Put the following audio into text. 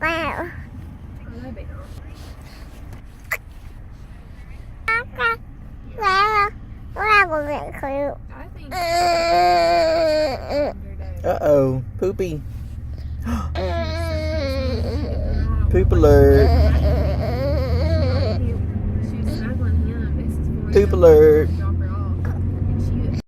Wow. Maybe not. That was cute. I think. Uh-oh. Poopy. Poop alert. She's snuggling him. This is for Poop him. alert. Y'all